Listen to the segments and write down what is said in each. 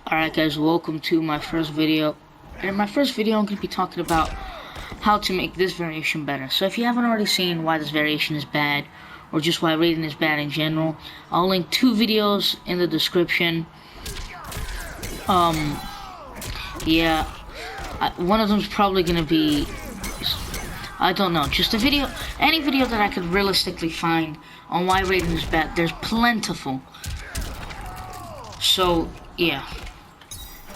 Alright guys, welcome to my first video. And in my first video I'm going to be talking about how to make this variation better. So if you haven't already seen why this variation is bad, or just why Raiden is bad in general, I'll link two videos in the description. Yeah, one of them's probably going to be, I don't know, just a video, any video that I could realistically find on why Raiden is bad. There's plentiful. So, yeah.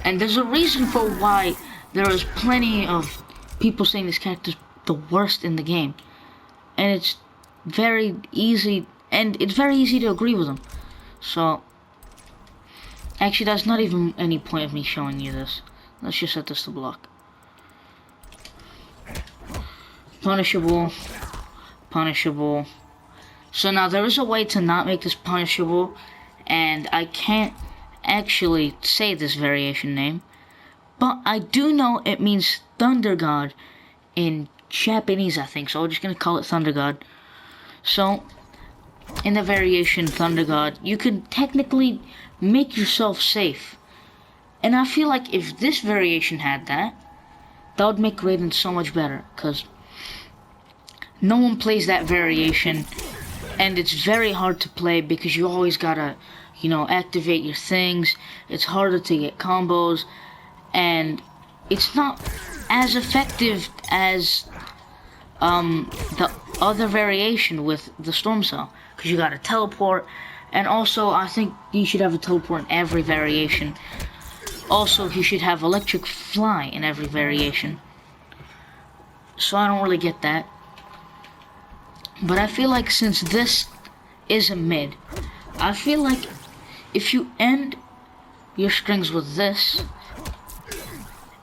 And there's a reason for why there is plenty of people saying this character's the worst in the game. And it's very easy, to agree with them. So, actually that's not even any point of me showing you this. Let's just set this to block. Punishable. Punishable. So now there is a way to not make this punishable, and I can't actually say this variation name, but I do know it means Thunder God in Japanese, I think, so I'm just gonna call it Thunder God. So in the variation Thunder God, you can technically make yourself safe, and I feel like if this variation had that would make Raiden so much better, because no one plays that variation, and it's very hard to play because you always gotta, you know, activate your things. It's harder to get combos, and it's not as effective as the other variation with the Storm Cell, because you gotta teleport, and also I think you should have a teleport in every variation. Also, you should have electric fly in every variation. So I don't really get that. But I feel like since this is a mid, I feel like if you end your strings with this,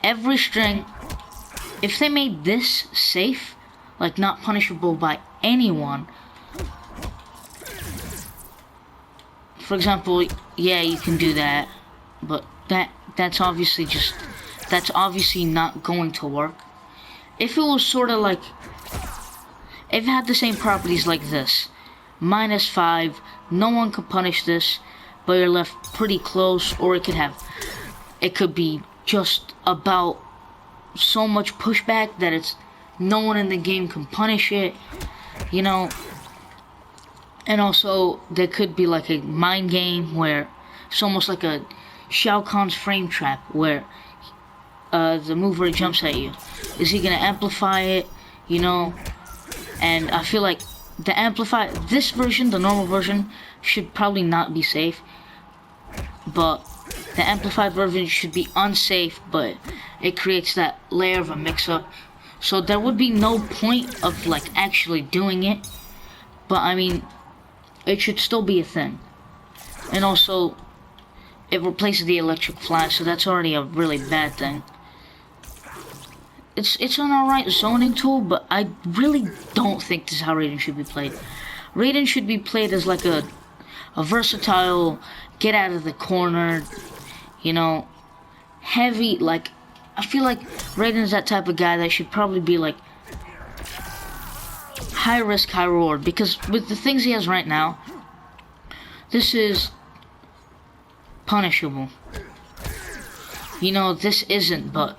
every string, if they made this safe, like not punishable by anyone, for example, yeah, you can do that, but that's obviously not going to work. If it was sort of like, if it had the same properties like this, -5, no one could punish this, but you're left pretty close, or it could be just about so much pushback that it's no one in the game can punish it, you know. And also there could be like a mind game where it's almost like a Shao Kahn's frame trap, where the move where he jumps at you, is he gonna amplify it, you know? And I feel like this version, the normal version, should probably not be safe, but the amplified version should be unsafe, but it creates that layer of a mix-up, so there would be no point of like actually doing it, but I mean, it should still be a thing. And also, it replaces the electric flash, so that's already a really bad thing. It's an alright zoning tool, but I really don't think this is how Raiden should be played. Raiden should be played as like a versatile, get out of the corner, you know, heavy, like, I feel like Raiden's that type of guy that should probably be like high risk, high reward, because with the things he has right now, this is punishable. You know, this isn't, but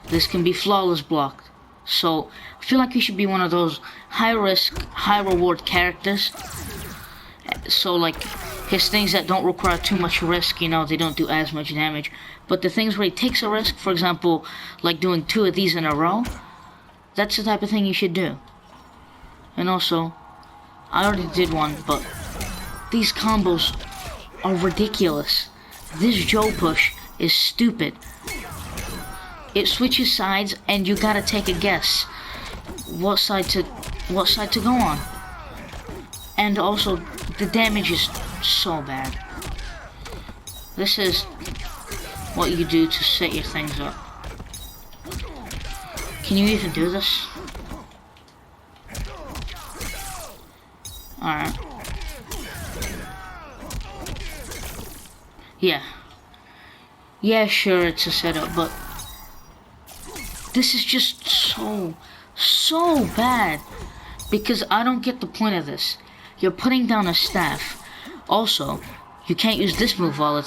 this can be flawless blocked. So I feel like he should be one of those high risk, high reward characters. So like his things that don't require too much risk, you know, they don't do as much damage. But the things where he takes a risk, for example, like doing 2 of these in a row, that's the type of thing you should do. And also, I already did one, but these combos are ridiculous. This Joe push is stupid. It switches sides, and you gotta take a guess what side to go on. And also, the damage is so bad. This is what you do to set your things up. Can you even do this? Alright. Yeah. Yeah, sure, it's a setup, but this is just so bad, because I don't get the point of this. You're putting down a staff. Also, you can't use this move while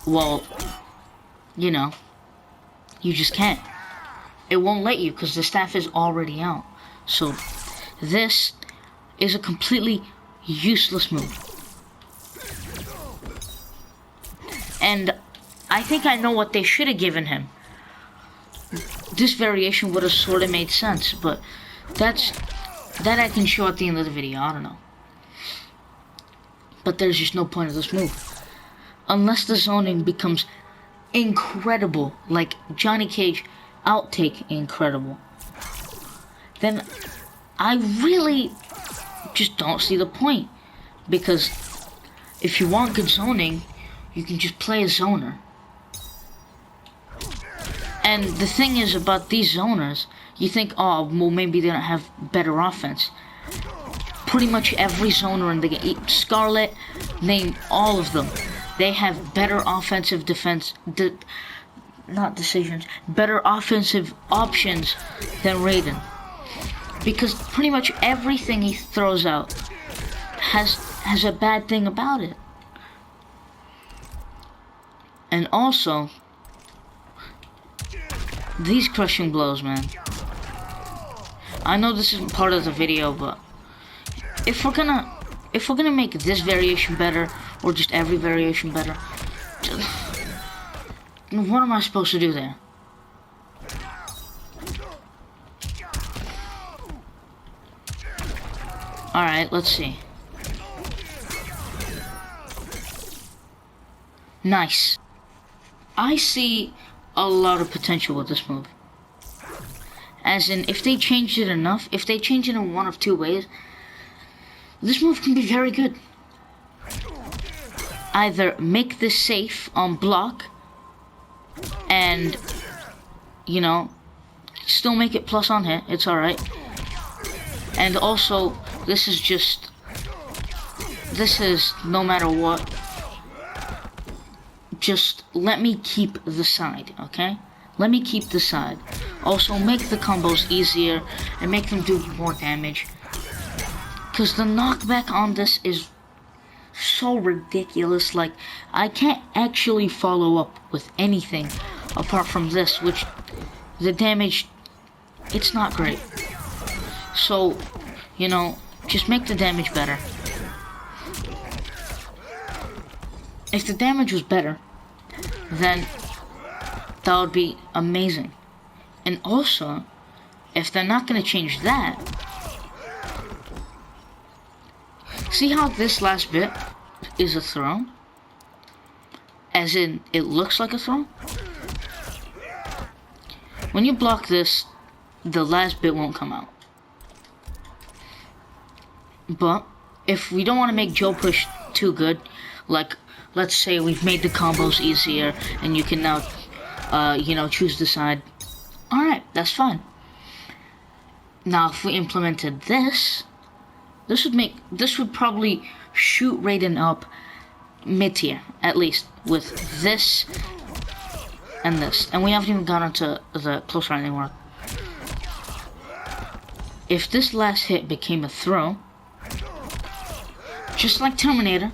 well, you know, you just can't. It won't let you because the staff is already out. So this is a completely useless move. And I think I know what they should have given him. This variation would have sort of made sense, but that I can show at the end of the video. I don't know. But there's just no point of this move. Unless the zoning becomes incredible, like Johnny Cage outtake incredible, then I really just don't see the point. Because if you want good zoning, you can just play a zoner. And the thing is about these zoners, you think, oh, well, maybe they don't have better offense. Pretty much every zoner in the game, Scarlet, name all of them, they have better offensive defense, not decisions, better offensive options than Raiden. Because pretty much everything he throws out has a bad thing about it. And also, these crushing blows, man. I know this isn't part of the video, but if we're gonna make this variation better, or just every variation better, what am I supposed to do there? Alright, let's see. Nice. I see a lot of potential with this move. As in, if they changed it enough, if they change it in one of two ways, this move can be very good. Either make this safe on block, and, you know, still make it plus on hit, it's alright. And also, this is no matter what, just let me keep the side, okay? Let me keep the side. Also, make the combos easier and make them do more damage. Because the knockback on this is so ridiculous. Like, I can't actually follow up with anything apart from this, which the damage, it's not great. So, you know, just make the damage better. If the damage was better, then that would be amazing. And also, if they're not going to change that, see how this last bit is a throw? As in, it looks like a throw? When you block this, the last bit won't come out. But if we don't want to make Joe push too good, like, let's say we've made the combos easier and you can now, you know, choose the side. Alright, that's fine. Now, if we implemented this, this would probably shoot Raiden up mid-tier, at least, with this and this. And we haven't even gotten to the close range anymore. If this last hit became a throw, just like Terminator,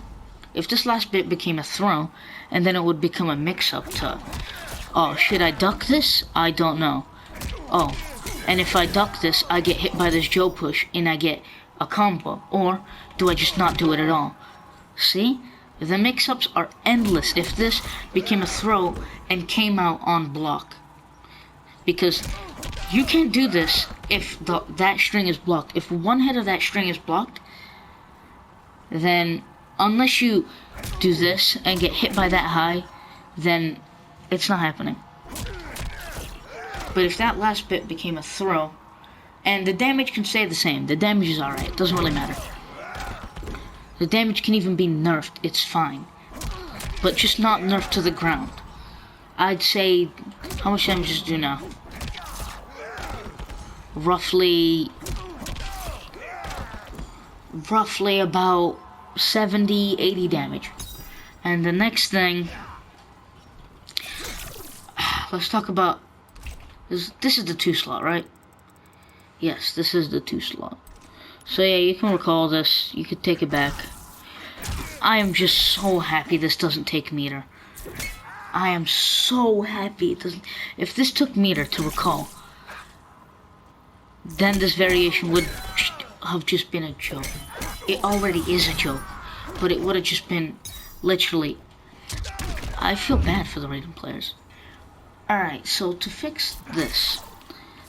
if this last bit became a throw, and then it would become a mix-up to, oh, should I duck this? I don't know. Oh, and if I duck this, I get hit by this Joe push, and I get a combo. Or, do I just not do it at all? See? The mix-ups are endless if this became a throw and came out on block. Because you can't do this if that string is blocked. If one hit of that string is blocked, then unless you do this and get hit by that high, then it's not happening. But if that last bit became a throw, and the damage can stay the same, the damage is alright, it doesn't really matter. The damage can even be nerfed, it's fine. But just not nerfed to the ground. I'd say, how much damage does it do now? Roughly about 70, 80 damage. And the next thing, let's talk about, this is the 2 slot, right? Yes, this is the 2 slot. So yeah, you can recall this, you could take it back. I am just so happy this doesn't take meter. I am so happy it doesn't. If this took meter to recall, then this variation would have just been a joke. It already is a joke, but it would have just been literally. I feel bad for the Raiden players. Alright, so to fix this,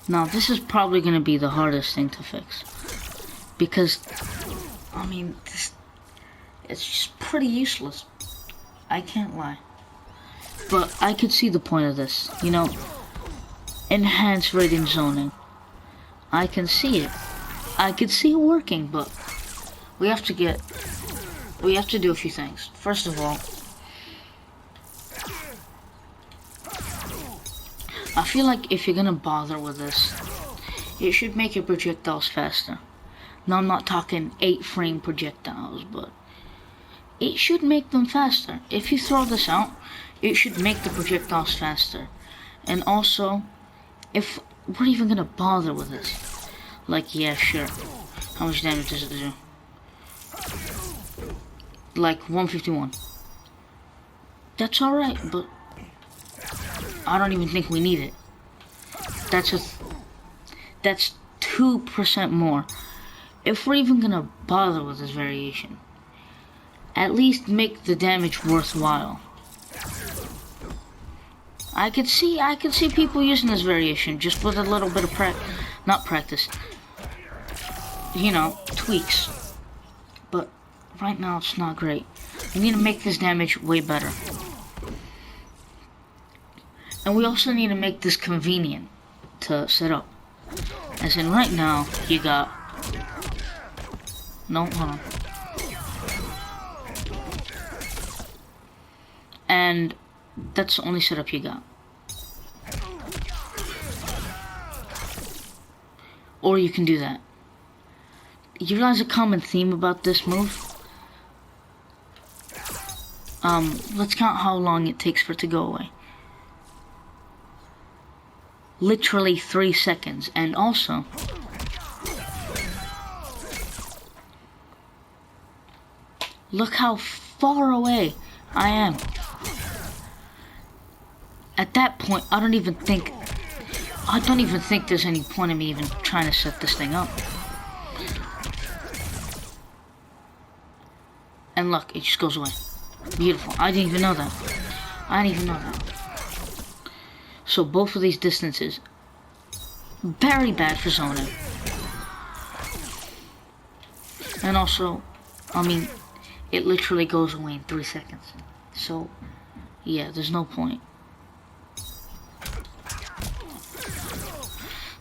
now this is probably going to be the hardest thing to fix, because I mean it's just pretty useless. I can't lie. But I could see the point of this, you know, enhanced Raiden zoning. I can see it. I could see it working, but we have to do a few things. First of all, I feel like if you're gonna bother with this, it should make your projectiles faster. Now I'm not talking 8-frame projectiles, but it should make them faster. If you throw this out, it should make the projectiles faster. And also, if we're even gonna bother with this, like, yeah, sure. How much damage does it do? Like 151. That's alright, but I don't even think we need it. That's 2% more. If we're even gonna bother with this variation, at least make the damage worthwhile. I could see people using this variation just with a little bit of not practice, you know, tweaks. But right now it's not great. We need to make this damage way better. And we also need to make this convenient to set up. As in right now, you got... No, hold on. And that's the only setup you got. Or you can do that. You realize a common theme about this move? Let's count how long it takes for it to go away. Literally 3 seconds. And also, look how far away I am. At that point, I don't even think there's any point in me even trying to set this thing up. And look, it just goes away. Beautiful. I didn't even know that. So both of these distances, very bad for zoning. And also, I mean, it literally goes away in 3 seconds. So, yeah, there's no point.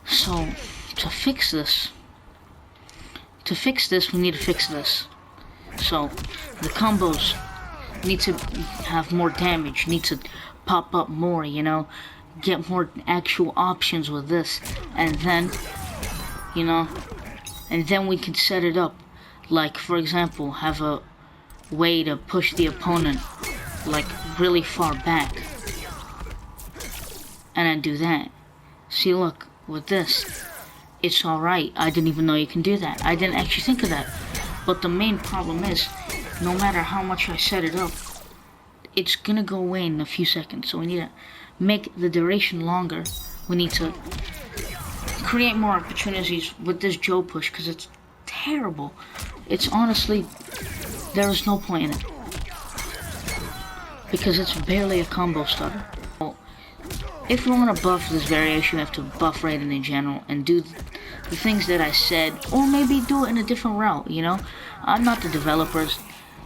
So, to fix this, we need to fix this. So, the combos need to have more damage, need to pop up more, you know, get more actual options with this, and then, you know, and then we can set it up, like, for example, have a way to push the opponent, like, really far back, and then do that. See, look, with this, it's alright. I didn't even know you can do that. I didn't actually think of that. But the main problem is, no matter how much I set it up, it's gonna go away in a few seconds. So we need to make the duration longer. We need to create more opportunities with this Joe push, because it's terrible. It's honestly, there is no point in it, because it's barely a combo starter. If we want to buff this variation, we have to buff Raiden in general and do the things that I said, or maybe do it in a different route, you know? I'm not the developers,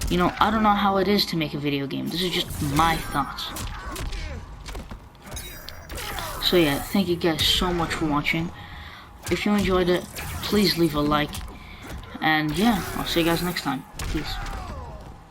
you know, I don't know how it is to make a video game. This is just my thoughts. So yeah, thank you guys so much for watching. If you enjoyed it, please leave a like. And yeah, I'll see you guys next time. Peace.